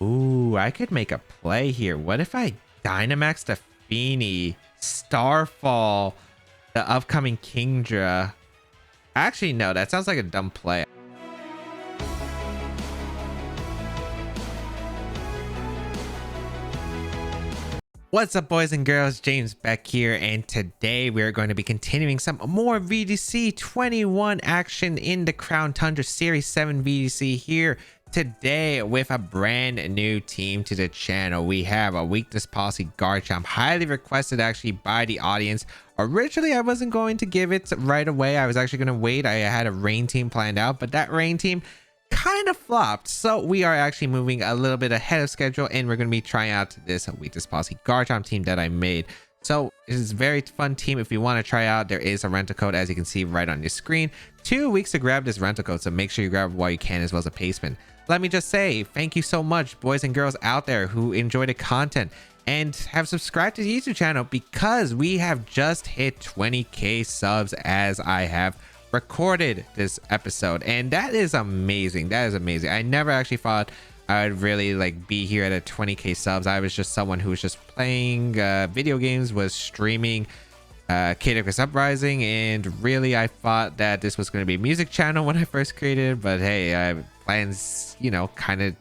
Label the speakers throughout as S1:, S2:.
S1: Ooh, I could make a play here. What if I Dynamax the Feeny, Starfall, the upcoming Kingdra? Actually, no, that sounds like a dumb play. What's up, boys and girls? James Beck here, and today we're going to be continuing some more VGC 21 action in the Crown Tundra Series 7 VGC here today with a brand new team to the channel. We have a weakness policy Garchomp, highly requested actually by the audience. Originally, I wasn't going to give it right away. I was actually going to wait. I had a rain team planned out, but that rain team kind of flopped, so we are actually moving a little bit ahead of schedule, and we're going to be trying out this weakness policy Garchomp team that I made. So it is a very fun team. If you want to try out, there is a rental code, as you can see right on your screen. 2 weeks to grab this rental code, so make sure you grab it while you can, as well as a placement. Let me just say thank you so much, boys and girls out there who enjoy the content and have subscribed to the YouTube channel, because we have just hit 20k subs as I have recorded this episode, and that is amazing. That is amazing. I never actually thought I'd really be here at a 20k subs. I was just someone who was just playing video games, was streaming Chaos Uprising, and really I thought that this was going to be a music channel when I first created it, but hey, plans, kind of,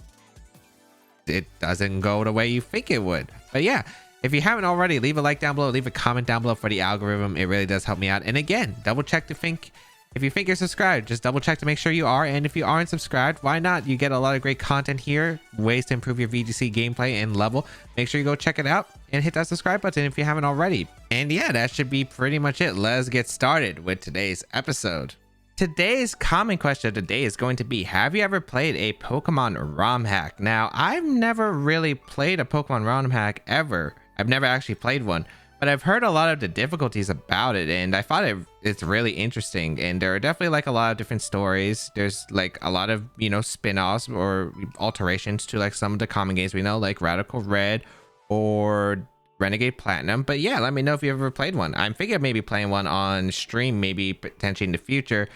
S1: it doesn't go the way you think it would. But yeah, if you haven't already, leave a like down below, leave a comment down below for the algorithm. It really does help me out. And again, double check to think. If you think you're subscribed, just double check to make sure you are. And if you aren't subscribed, why not? You get a lot of great content here, ways to improve your VGC gameplay and level. Make sure you go check it out and hit that subscribe button if you haven't already. And yeah, that should be pretty much it. Let's get started with today's episode. Today's common question of the day is going to be, have you ever played a Pokemon ROM hack? Now, I've never really played a Pokemon ROM hack ever. I've never actually played one, but I've heard a lot of the difficulties about it, and I thought it's really interesting. And there are definitely a lot of different stories. There's a lot of, spin-offs or alterations to some of the common games we know, like Radical Red or Renegade Platinum. But yeah, let me know if you ever played one. I'm thinking of maybe playing one on stream, maybe potentially in the future.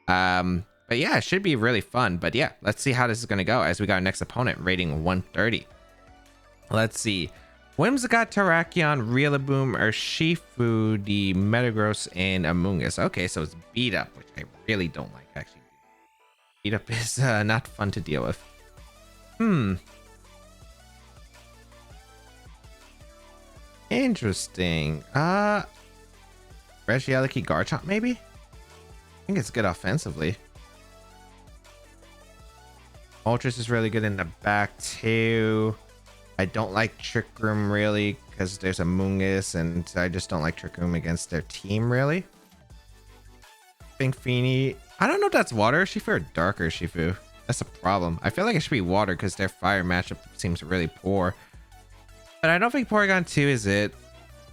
S1: But yeah, it should be really fun. But yeah, let's see how this is going to go as we got our next opponent rating 130. Let's see. Whimsicott, Terrakion, Rillaboom, Urshifu, the Metagross, and Amoonguss. Okay, so it's beat up, which I really don't like, actually. Beat up is not fun to deal with. Interesting. Regieleki Garchomp, maybe? I think it's good offensively. Moltres is really good in the back, too. I don't like Trick Room really, because there's a Amoonguss, and I just don't like Trick Room against their team really. Pink Feeny. I don't know if that's water Urshifu or dark Urshifu. That's a problem. I feel like it should be water because their fire matchup seems really poor. But I don't think Porygon 2 is it.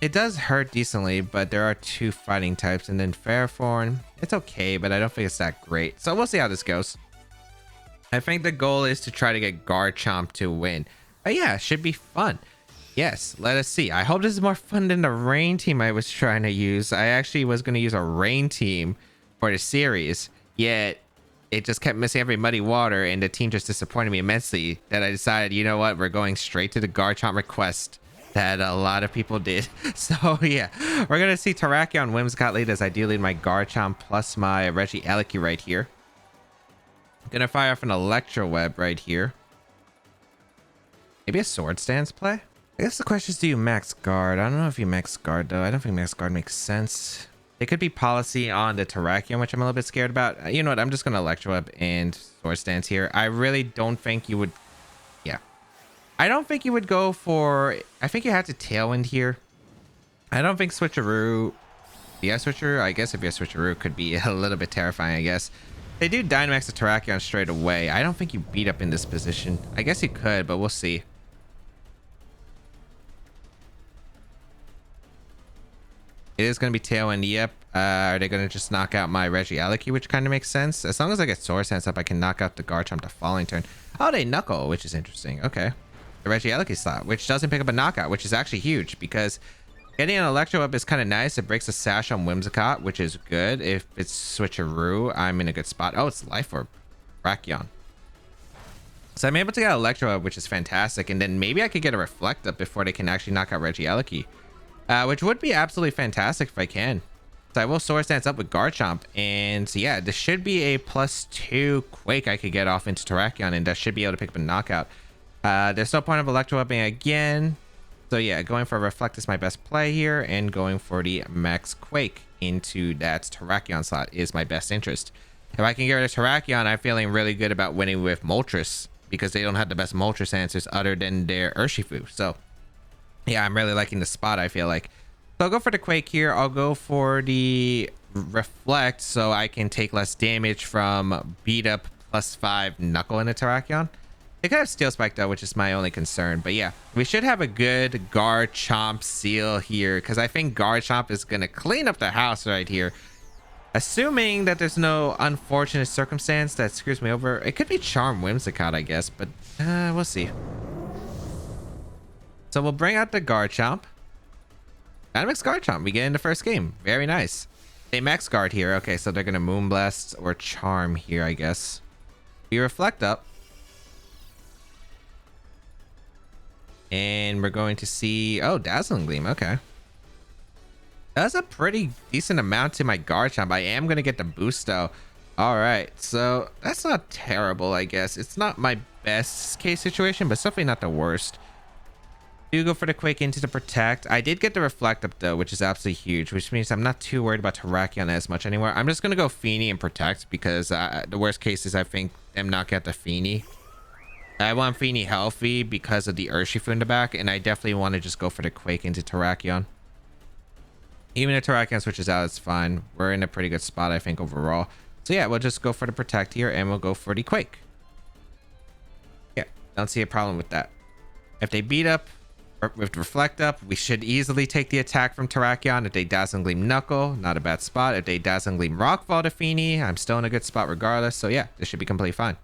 S1: It does hurt decently, but there are 2 fighting types, and then Fairthorn. It's okay, but I don't think it's that great. So we'll see how this goes. I think the goal is to try to get Garchomp to win. But yeah, it should be fun. Yes, let us see. I hope this is more fun than the rain team I was trying to use. I actually was going to use a rain team for the series, yet it just kept missing every muddy water, and the team just disappointed me immensely that I decided, you know what, we're going straight to the Garchomp request that a lot of people did. So yeah, we're going to see Terrakion, Whimsicott lead as I do lead my Garchomp plus my Regieleki right here. I'm going to fire off an Electro Web right here. Maybe a Sword Stance play? I guess the question is, do you max guard? I don't know if you max guard, though. I don't think max guard makes sense. It could be policy on the Terrakion, which I'm a little bit scared about. You know what? I'm just going to Electro Web and Sword Stance here. I really don't think you would... Yeah. I don't think you would go for... I think you have to Tailwind here. I don't think Switcheroo... Yeah, Switcheroo? I guess if you're Switcheroo, could be a little bit terrifying, I guess. They do Dynamax the Terrakion straight away. I don't think you beat up in this position. I guess you could, but we'll see. It is going to be Tailwind, yep. Are they going to just knock out my Regieleki, which kind of makes sense? As long as I get Sword Stance up, I can knock out the Garchomp the following turn. Oh, they Knuckle, which is interesting. Okay. The Regieleki slot, which doesn't pick up a knockout, which is actually huge, because getting an Electro up is kind of nice. It breaks a Sash on Whimsicott, which is good. If it's Switcheroo, I'm in a good spot. Oh, it's Life Orb. Terrakion. So I'm able to get Electro up, which is fantastic. And then maybe I could get a Reflect up before they can actually knock out Regieleki. Which would be absolutely fantastic if I can. So I will Swords Dance up with Garchomp. And so yeah, this should be a +2 Quake I could get off into Terrakion. And that should be able to pick up a knockout. There's no point of Electro Upping again. So yeah, going for Reflect is my best play here. And going for the Max Quake into that Terrakion slot is my best interest. If I can get rid of Terrakion, I'm feeling really good about winning with Moltres, because they don't have the best Moltres answers other than their Urshifu. So yeah, I'm really liking the spot, I feel like. So I'll go for the Quake here. I'll go for the Reflect so I can take less damage from beat up +5 Knuckle in a Terrakion. They could have Steel Spike though, which is my only concern. But yeah, we should have a good Garchomp seal here, because I think Garchomp is going to clean up the house right here. Assuming that there's no unfortunate circumstance that screws me over. It could be Charm Whimsicott, I guess, but we'll see. So we'll bring out the Garchomp. Dynamax Garchomp. We get in the first game. Very nice. They Max Guard here. Okay, so they're going to Moonblast or Charm here, I guess. We Reflect up. And we're going to see... Oh, Dazzling Gleam. Okay. That's a pretty decent amount to my Garchomp. I am going to get the boost, though. All right. So that's not terrible, I guess. It's not my best case situation, but it's definitely not the worst. Do go for the Quake into the Protect. I did get the Reflect up, though, which is absolutely huge, which means I'm not too worried about Terrakion as much anymore. I'm just going to go Feeny and Protect, because the worst case is I think them knock out the Feeny. I want Feeny healthy because of the Urshifu in the back, and I definitely want to just go for the Quake into Terrakion. Even if Terrakion switches out, it's fine. We're in a pretty good spot, I think, overall. So yeah, we'll just go for the Protect here, and we'll go for the Quake. Yeah, don't see a problem with that. If they beat up with Reflect up, we should easily take the attack from Terrakion. If they Dazzling Gleam Knuckle, not a bad spot. If they Dazzling Gleam Rockfall to Feeny, I'm still in a good spot regardless. So yeah, this should be completely fine.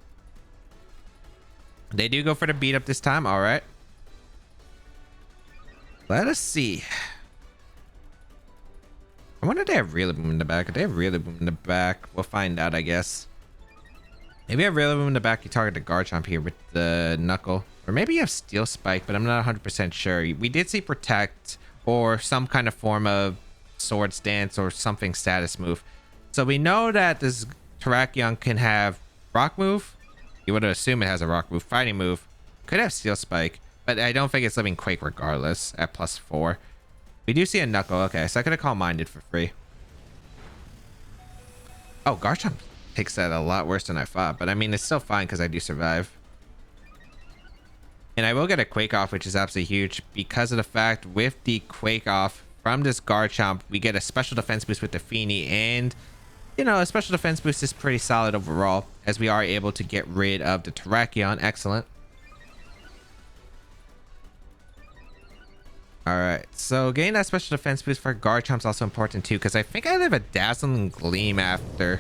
S1: They do go for the beat up this time. All right. Let us see. I wonder if they have Rillaboom in the back. If they have Rillaboom in the back, we'll find out, I guess. Maybe you have Rillaboom in the back, you target the Garchomp here with the Knuckle. Or maybe you have Steel Spike, but I'm not 100% sure. We did see Protect or some kind of form of Swords Dance or something status move. So we know that this Terrakion can have Rock Move. You would assume it has a Rock Move. Fighting Move. Could have Steel Spike, but I don't think it's living Quake regardless at +4. We do see a Knuckle. Okay, so I could have Calm Minded for free. Oh, Garchomp takes that a lot worse than I thought, but I mean, it's still fine because I do survive. And I will get a Quake off, which is absolutely huge because of the fact with the Quake off from this Garchomp, we get a special defense boost with the Feeny, and you know, a special defense boost is pretty solid overall as we are able to get rid of the Terrakion. Excellent. All right, so getting that special defense boost for Garchomp is also important too, because I think I have a Dazzling Gleam after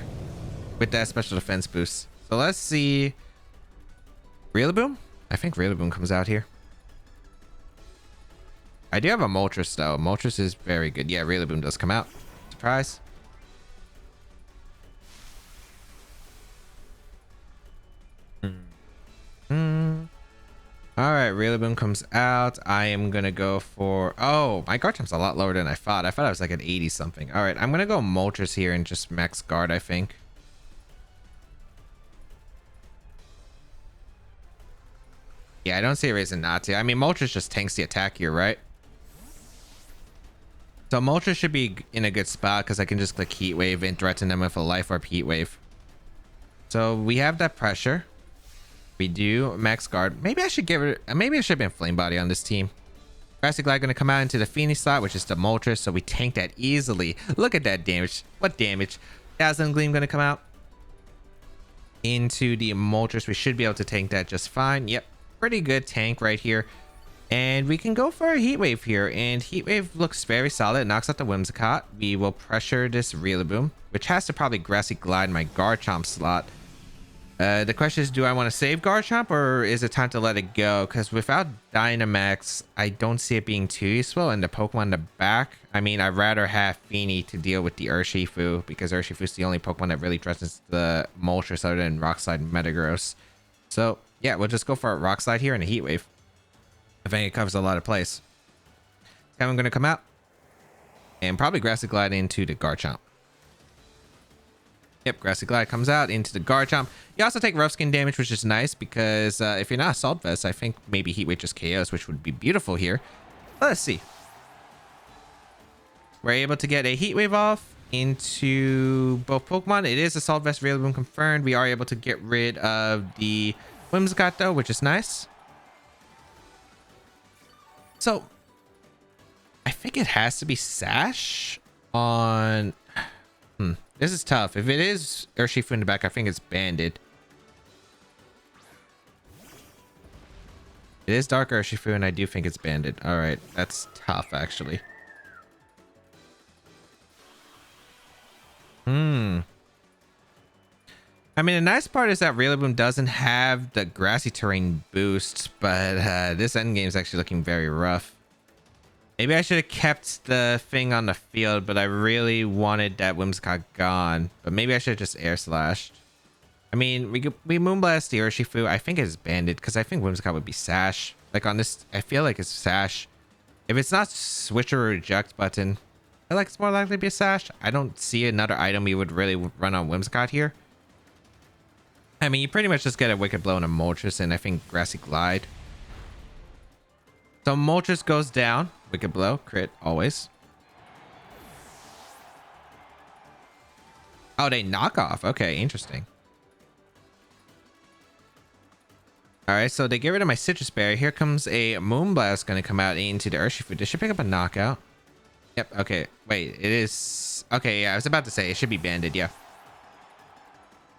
S1: with that special defense boost. So let's see. Rillaboom? I think Rillaboom comes out here. I do have a Moltres though. Moltres is very good. Yeah, Rillaboom does come out. Surprise. All right, Rillaboom comes out. I am gonna go for... Oh, my Garchomp's a lot lower than I thought. I thought I was like at 80 something. All right, I'm gonna go Moltres here and just max guard, I think. Yeah, I don't see a reason not to. I mean, Moltres just tanks the attack here, right? So Moltres should be in a good spot because I can just click Heat Wave and threaten them with a Life Orb Heat Wave. So we have that pressure. We do max guard. Maybe I should give it. Maybe I should have been Flame Body on this team. Grassy Glide going to come out into the Feeny slot, which is the Moltres, so we tank that easily. Look at that damage. What damage? Dazzling Gleam going to come out into the Moltres. We should be able to tank that just fine. Yep, pretty good tank right here. And we can go for a Heat Wave here, and Heat Wave looks very solid. It knocks out the Whimsicott. We will pressure this Rillaboom, which has to probably Grassy Glide my Garchomp slot. The question is, do I want to save Garchomp or is it time to let it go? Because without Dynamax, I don't see it being too useful. And the Pokemon in the back, I mean, I'd rather have Feeny to deal with the Urshifu because Urshifu is the only Pokemon that really threatens the Moltres other than Rock Slide and Metagross. So, Yeah, we'll just go for a Rock Slide here and a Heat Wave. I think it covers a lot of place. I'm going to come out and probably Grassy Glide into the Garchomp. Yep, Grassy Glide comes out into the Garchomp. You also take rough skin damage, which is nice because if you're not Assault Vest, I think maybe Heat Wave just KOs, which would be beautiful here. But let's see. We're able to get a Heat Wave off into both Pokemon. It is Assault Vest Rillaboom confirmed. We are able to get rid of the Whimsicott though, which is nice. So I think it has to be Sash on... This is tough. If it is Urshifu in the back, I think it's Banded. It is Dark Urshifu, and I do think it's Banded. All right, that's tough, actually. I mean, the nice part is that Rillaboom doesn't have the grassy terrain boost, but this endgame is actually looking very rough. Maybe I should have kept the thing on the field, but I really wanted that Whimsicott gone. But maybe I should have just Air Slashed. I mean, we Moonblast the Urshifu. I think it's Banded because I think Whimsicott would be Sash. Like on this, I feel like it's Sash. If it's not Switch or Reject button, I feel like it's more likely to be a Sash. I don't see another item you would really run on Whimsicott here. I mean, you pretty much just get a Wicked Blow and a Moltres, and I think Grassy Glide. So Moltres goes down. Wicked Blow, crit, always. Oh, they knock off. Okay, interesting. All right, so they get rid of my Citrus Berry. Here comes a Moonblast going to come out into the Urshifu. This should pick up a knockout. Yep, okay. Wait, it is... Okay, yeah, I was about to say, it should be Banded, yeah.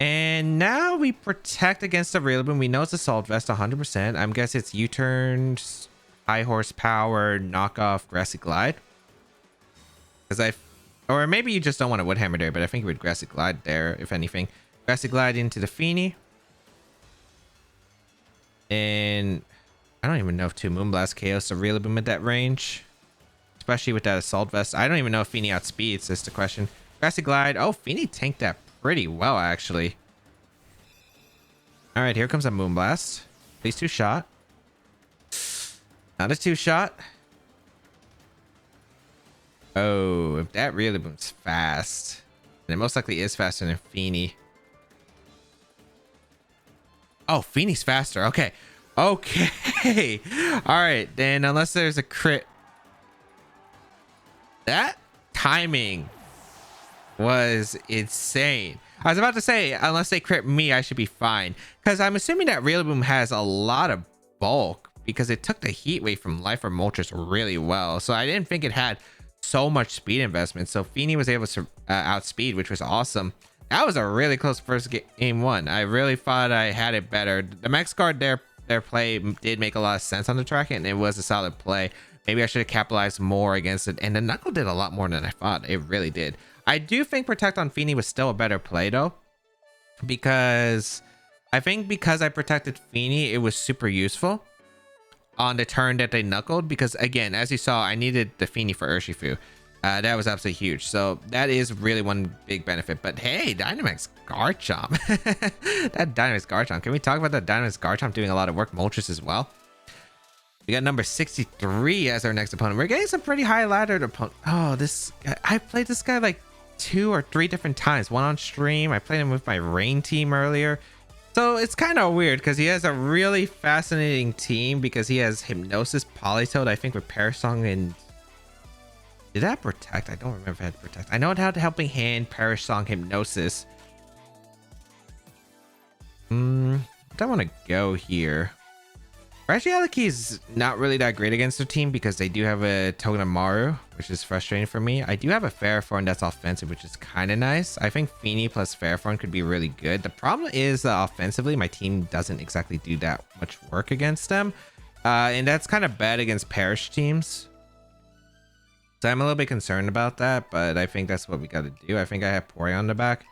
S1: And now we protect against the Rillaboom. We know it's Assault Vest 100%. I'm guessing it's U-turn, high horsepower, knockoff, Grassy Glide. Or maybe you just don't want a Wood Hammer there, but I think you would Grassy Glide there, if anything. Grassy Glide into the Feeny. And I don't even know if 2 Moonblast KOs the Rillaboom at that range. Especially with that Assault Vest. I don't even know if Feeny outspeeds, is the question. Grassy Glide. Oh, Feeny tanked that pretty well, actually. All right, here comes a Moonblast. Please 2-shot. Not a 2-shot. Oh, if that Rillaboom's fast, and it most likely is faster than Feeny. Oh, Feeny's faster. Okay. Okay. All right, then unless there's a crit. That timing was insane. I was about to say, unless they crit me, I should be fine. Because I'm assuming that Rillaboom has a lot of bulk because it took the Heat Wave from Life or Moltres really well. So I didn't think it had so much speed investment. So Feeny was able to outspeed, which was awesome. That was a really close first game one. I really thought I had it better. The Max Guard, their play did make a lot of sense on the track, and it was a solid play. Maybe I should have capitalized more against it. And the Knuckle did a lot more than I thought. It really did. I do think Protect on Feeny was still a better play though, because I think because I protected Feeny, it was super useful on the turn that they knuckled. Because again, as you saw, I needed the Feeny for Urshifu. That was absolutely huge. So that is really one big benefit. But hey, Dynamax Garchomp. That Dynamax Garchomp. Can we talk about that Dynamax Garchomp doing a lot of work? Moltres as well. We got number 63 as our next opponent. We're getting some pretty high laddered opponent. Oh, this guy, I played this guy like 2 or 3 different times. One on stream. I played him with my Rain team earlier. So it's kind of weird because he has a really fascinating team because he has Hypnosis, Politoed, I think with Perish Song, and did that protect? I don't remember if it had protect. I know it had Helping Hand, Perish Song, Hypnosis. I don't want to go here. Regieleki is not really that great against their team because they do have a Togedemaru, which is frustrating for me. I do have a Ferrothorn that's offensive, which is kind of nice. I think Feeny plus Ferrothorn could be really good. The problem is offensively, my team doesn't exactly do that much work against them. And that's kind of bad against Perish teams. So I'm a little bit concerned about that, but I think that's what we got to do. I think I have Porygon on the back.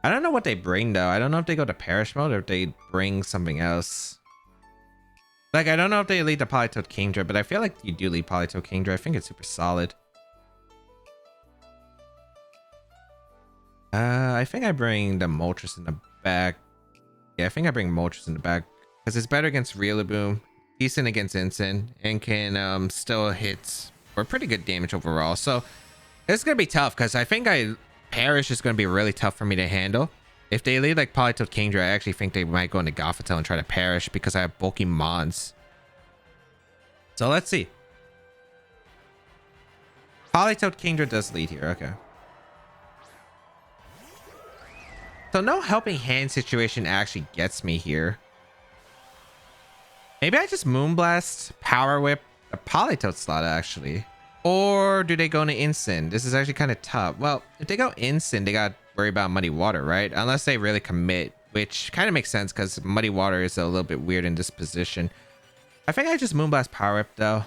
S1: I don't know what they bring, though. I don't know if they go to Perish mode or if they bring something else. Like, I don't know if they lead the Politoed Kingdra, but I feel like you do lead Politoed Kingdra. I think it's super solid. I think I bring the Moltres in the back. Yeah, I think I bring Moltres in the back. because it's better against Rillaboom, decent against Ensign, and can still hit for pretty good damage overall. So it's gonna be tough because I think Perish is gonna be really tough for me to handle. If they lead like Politoed Kingdra, I actually think they might go into Gothitelle and try to Perish because I have bulky Mons. So let's see. Politoed Kingdra does lead here. Okay. So no helping hand situation actually gets me here. Maybe I just Moonblast, Power Whip, a Politoed slot actually. Or do they go into Instant? This is actually kind of tough. Well, if they go Instant, they got to worry about Muddy Water, right? Unless they really commit, which kind of makes sense because Muddy Water is a little bit weird in this position. I think I just Moonblast Power Whip though.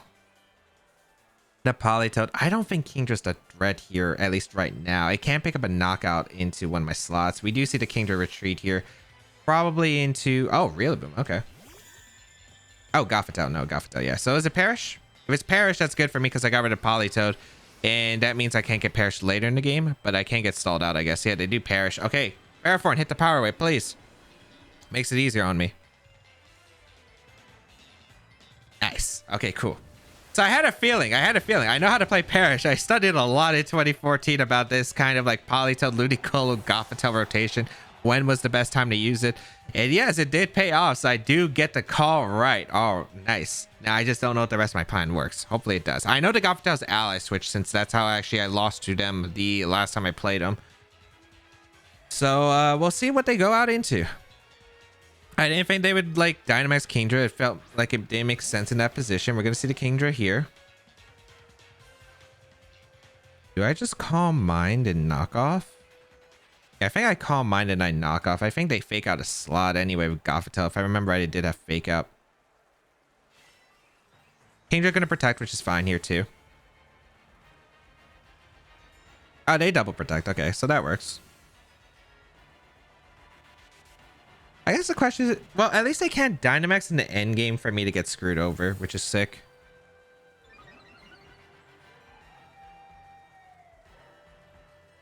S1: The Politoed. I don't think Kingdra's the threat here, at least right now. I can't pick up a knockout into one of my slots. We do see the Kingdra retreat here. Probably into... Oh, Rillaboom. Okay. Oh, Gothitelle. No, Gothitelle. Yeah. So is it Perish? If it's Perish, that's good for me because I got rid of Politoed. And that means I can't get Perish later in the game. But I can't get stalled out, I guess. Yeah, they do Perish. Okay. Paraforn, hit the Power Wave, please. Makes it easier on me. Nice. Okay, cool. So I had a feeling. I know how to play Perish. I studied a lot in 2014 about this kind of like Politoed, Ludicolo, Gothitelle rotation. When was the best time to use it? And yes, it did pay off. So I do get the call right. Oh, nice. Now I just don't know if the rest of my plan works. Hopefully it does. I know the Gothitelle's ally switch since that's how actually I lost to them the last time I played them. So we'll see what they go out into. I didn't think they would like Dynamax Kingdra. It felt like it didn't make sense in that position. We're going to see the Kingdra here. Do I just Calm Mind and knock off? Yeah, I think I Calm Mind and I knock off. I think they fake out a slot anyway with Gothitelle. If I remember right, it did have fake out. Kingdra going to protect, which is fine here too. Oh, they double protect. Okay, so that works. I guess the question is, well, at least they can't Dynamax in the end game for me to get screwed over, which is sick.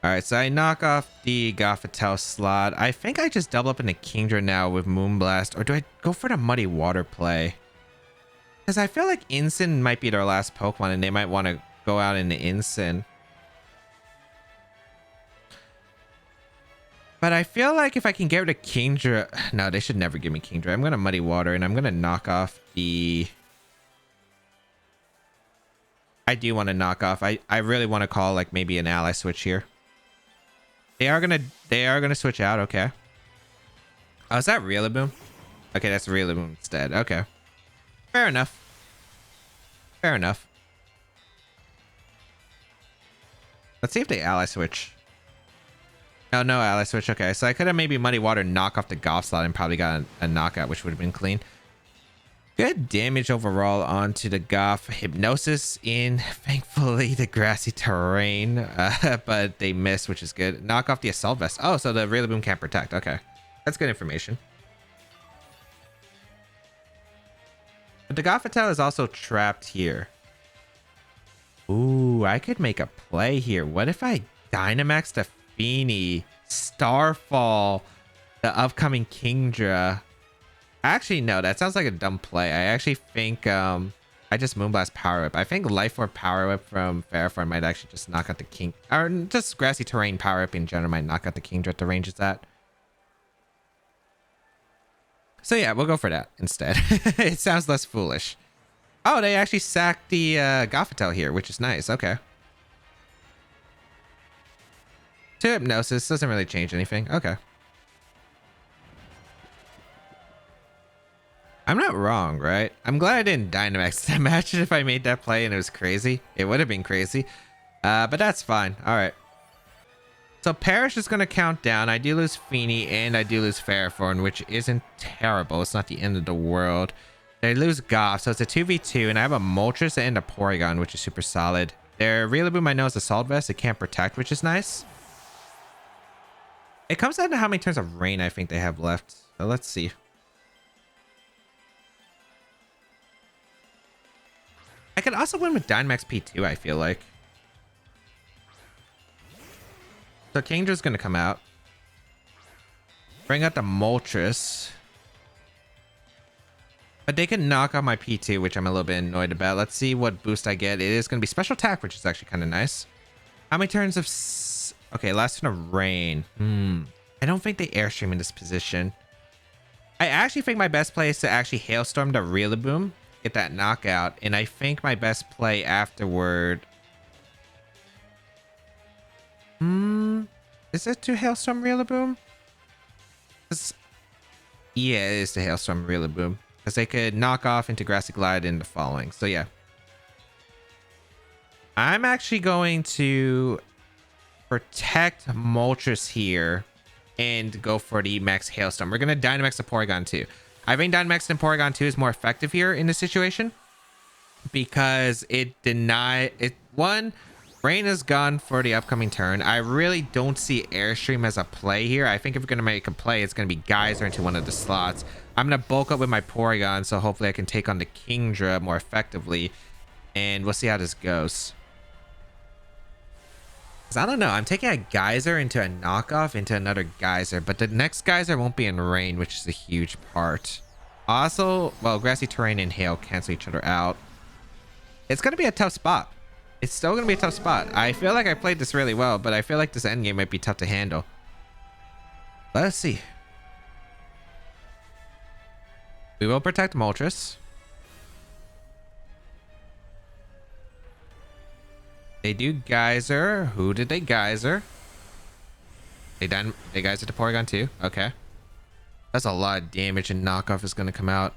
S1: All right, so I knock off the Gothitelle slot. I think I just double up into Kingdra now with Moonblast, or do I go for the Muddy Water play? Because I feel like Incin might be their last Pokemon, and they might want to go out into Incin. But I feel like if I can get rid of Kingdra... No, they should never give me Kingdra. I'm going to Muddy Water, and I'm going to knock off the... I do want to knock off. I really want to call like maybe an ally switch here. They are gonna switch out. Okay. Oh, is that Rillaboom? Okay, that's Rillaboom instead. Okay. Fair enough. Fair enough. Let's see if they ally switch. Oh, no ally switch. Okay, so I could have maybe Muddy Water knock off the Goth slot and probably got a knockout, which would have been clean. Good damage overall onto the Goth. Hypnosis in, thankfully, the grassy terrain. But they missed, which is good. Knock off the Assault Vest. Oh, so the Rillaboom can't protect. Okay. That's good information. But the Gothitelle is also trapped here. Ooh, I could make a play here. What if I Dynamax the Feeny, Starfall, the upcoming Kingdra? Actually, no, that sounds like a dumb play. I actually think I just Moonblast Power Whip. I think Life Orb Power Whip from Fairform might actually just knock out the King, or just Grassy Terrain Power Whip in general might knock out the Kingdra at the range it's at. So yeah, we'll go for that instead. It sounds less foolish. Oh, they actually sacked the Gothitelle here, which is nice. Okay. To Hypnosis doesn't really change anything. Okay. I'm not wrong, right? I'm glad I didn't Dynamax. Imagine if I made that play and it was crazy. It would have been crazy. But that's fine. All right. So Perish is going to count down. I do lose Feeny and I do lose Fairforn, which isn't terrible. It's not the end of the world. They lose Goth, so it's a 2v2, and I have a Moltres and a Porygon, which is super solid. Their Rillaboom I know is Assault Vest. It can't protect, which is nice. It comes down to how many turns of Rain I think they have left. So let's see. I could also win with Dynamax P2, I feel like. So Kingdra's going to come out. Bring out the Moltres. But they can knock out my P2, which I'm a little bit annoyed about. Let's see what boost I get. It is going to be special attack, which is actually kind of nice. How many turns of... Okay, last turn of rain. I don't think they airstream in this position. I actually think my best play is to actually hailstorm the Rillaboom, get that knockout, and I think my best play afterward... Is it to hailstorm Rillaboom? Yeah, it is to hailstorm Rillaboom. Because they could knock off into Grassy Glide in the following. So yeah. I'm actually going to protect Moltres here and go for the max hailstorm. We're going to Dynamax the Porygon 2. I think Dynamax and Porygon 2 is more effective here in this situation because it denied it. One, rain is gone for the upcoming turn. I really don't see Airstream as a play here. I think if we're going to make a play, it's going to be Geyser into one of the slots. I'm going to bulk up with my Porygon, so hopefully I can take on the Kingdra more effectively. And we'll see how this goes. I don't know. I'm taking a Geyser into a knockoff into another Geyser, but the next Geyser won't be in rain, which is a huge part. Also, well, grassy terrain and hail cancel each other out. It's going to be a tough spot. It's still going to be a tough spot. I feel like I played this really well, but I feel like this endgame might be tough to handle. Let's see. We will protect Moltres. They do Geyser. Who did they Geyser? They Geyser to Porygon too. Okay. That's a lot of damage and knockoff is going to come out.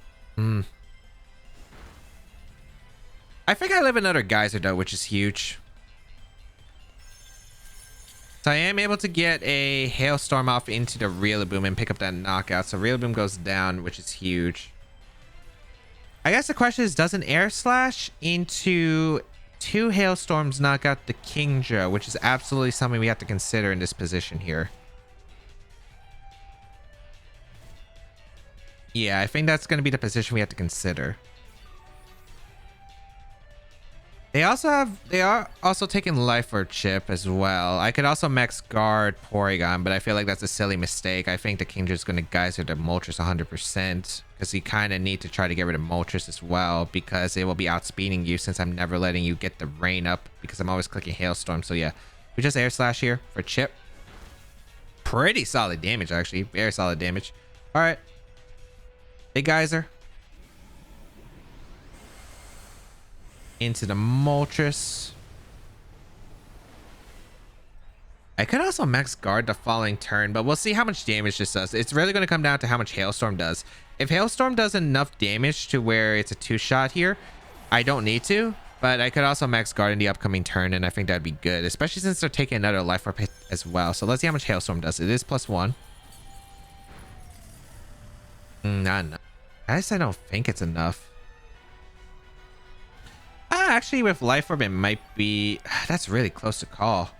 S1: I think I live another Geyser though, which is huge. So I am able to get a Hailstorm off into the Rillaboom and pick up that knockout. So Rillaboom goes down, which is huge. I guess the question is, does an Air Slash into 2 Hailstorms knock out the Kingdra, which is absolutely something we have to consider in this position here. Yeah, I think that's going to be the position we have to consider. They are also taking Life Orb Chip as well. I could also max guard Porygon, but I feel like that's a silly mistake. I think the Kingdra is going to Geyser the Moltres 100% because you kind of need to try to get rid of Moltres as well because it will be outspeeding you since I'm never letting you get the rain up because I'm always clicking Hailstorm. So yeah, we just Air Slash here for Chip. Pretty solid damage actually. Very solid damage. All right. Big Geyser. Into the Moltres. I could also max guard the following turn, but we'll see how much damage this does. It's really going to come down to how much Hailstorm does. If Hailstorm does enough damage to where it's a 2-shot here, I don't need to, but I could also max guard in the upcoming turn, and I think that'd be good, especially since they're taking another Life Orb hit as well. So let's see how much Hailstorm does. It is +1. Not enough. I guess I don't think it's enough. Actually, with Life Orb, it might be... That's really close to call.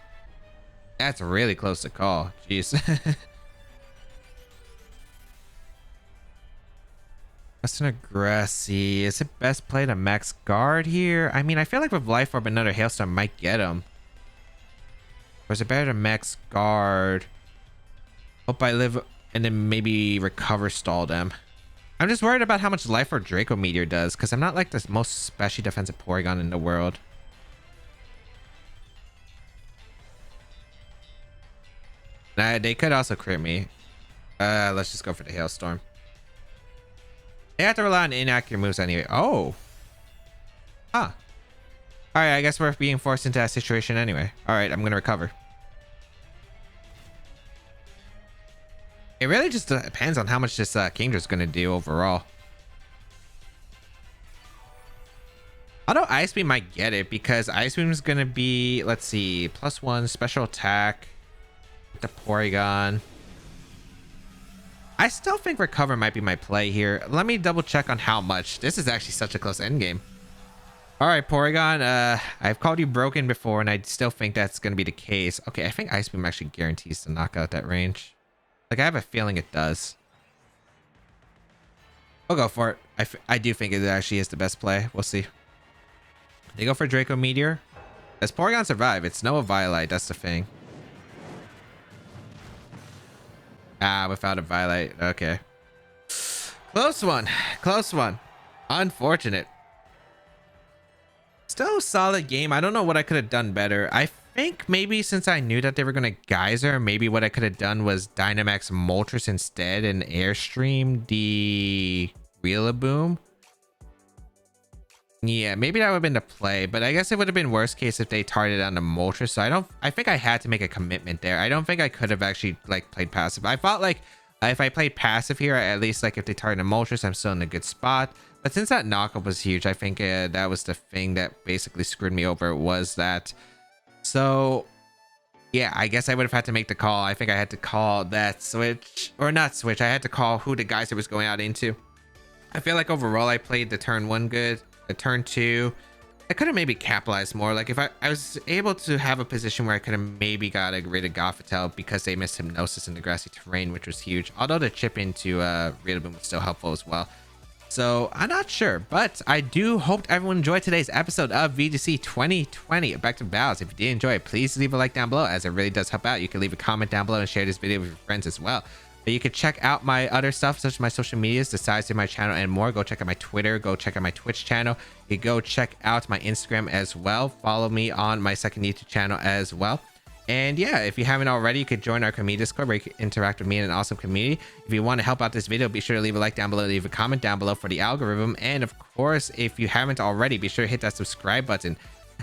S1: That's really close to call. Jeez. Western Grassy. Is it best play to max guard here? I mean, I feel like with Life Orb, another Hailstorm might get him. Or is it better to max guard? Hope I live and then maybe recover stall them. I'm just worried about how much Life Orb Draco Meteor does because I'm not like the most specially defensive Porygon in the world. Nah, they could also crit me. Let's just go for the Hailstorm. They have to rely on inaccurate moves anyway. Oh. Huh. Alright, I guess we're being forced into that situation anyway. Alright, I'm going to recover. It really just depends on how much this Kingdra is going to do overall. Although Ice Beam might get it because Ice Beam is going to be, let's see, +1 special attack with the Porygon. I still think Recover might be my play here. Let me double check on how much. This is actually such a close endgame. All right, Porygon, I've called you broken before and I still think that's going to be the case. Okay, I think Ice Beam actually guarantees to knock out that range. Like, I have a feeling it does. I'll go for it. I do think it actually is the best play. We'll see. They go for Draco Meteor. Does Porygon survive? It's no Violite. That's the thing. Ah, without a Violite. Okay. Close one. Close one. Unfortunate. Still a solid game. I don't know what I could have done better. I think maybe since I knew that they were going to Geyser, maybe what I could have done was Dynamax Moltres instead and Airstream the Rillaboom. Yeah, maybe that would have been the play, but I guess it would have been worst case if they targeted on the Moltres. So I think I had to make a commitment there. I don't think I could have actually like played passive. I thought like if I played passive here, at least like if they target a Moltres, I'm still in a good spot. But since that knockup was huge, I think that was the thing that basically screwed me over, was that. So yeah, I guess I would have had to make the call. I think I had to call that switch, or not switch. I had to call who the Geyser was going out into. I feel like overall I played the turn 1 good. The turn 2, I could have maybe capitalized more. Like if I was able to have a position where I could have maybe got rid of Gothitelle because they missed Hypnosis in the grassy terrain, which was huge. Although the chip into Rillaboom was still helpful as well. So I'm not sure, but I do hope everyone enjoyed today's episode of VGC 2020 Back to Battles. If you did enjoy it, please leave a like down below, as it really does help out. You can leave a comment down below and share this video with your friends as well. But you can check out my other stuff, such as my social medias, the size of my channel, and more. Go check out my Twitter. Go check out my Twitch channel. You can go check out my Instagram as well. Follow me on my second YouTube channel as well. And yeah, if you haven't already, you could join our community Discord where you can interact with me in an awesome community. If you want to help out this video, be sure to leave a like down below, leave a comment down below for the algorithm. And of course, if you haven't already, be sure to hit that subscribe button.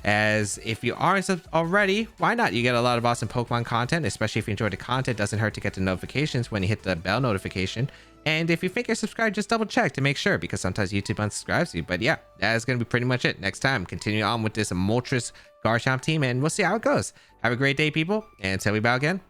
S1: As if you aren't already, why not? You get a lot of awesome Pokemon content, especially if you enjoy the content. Doesn't hurt to get the notifications when you hit the bell notification. And if you think you're subscribed, just double check to make sure, because sometimes YouTube unsubscribes you. But yeah, that is going to be pretty much it. Next time, continue on with this Moltres Garchomp team, and we'll see how it goes. Have a great day, people, and until we battle again,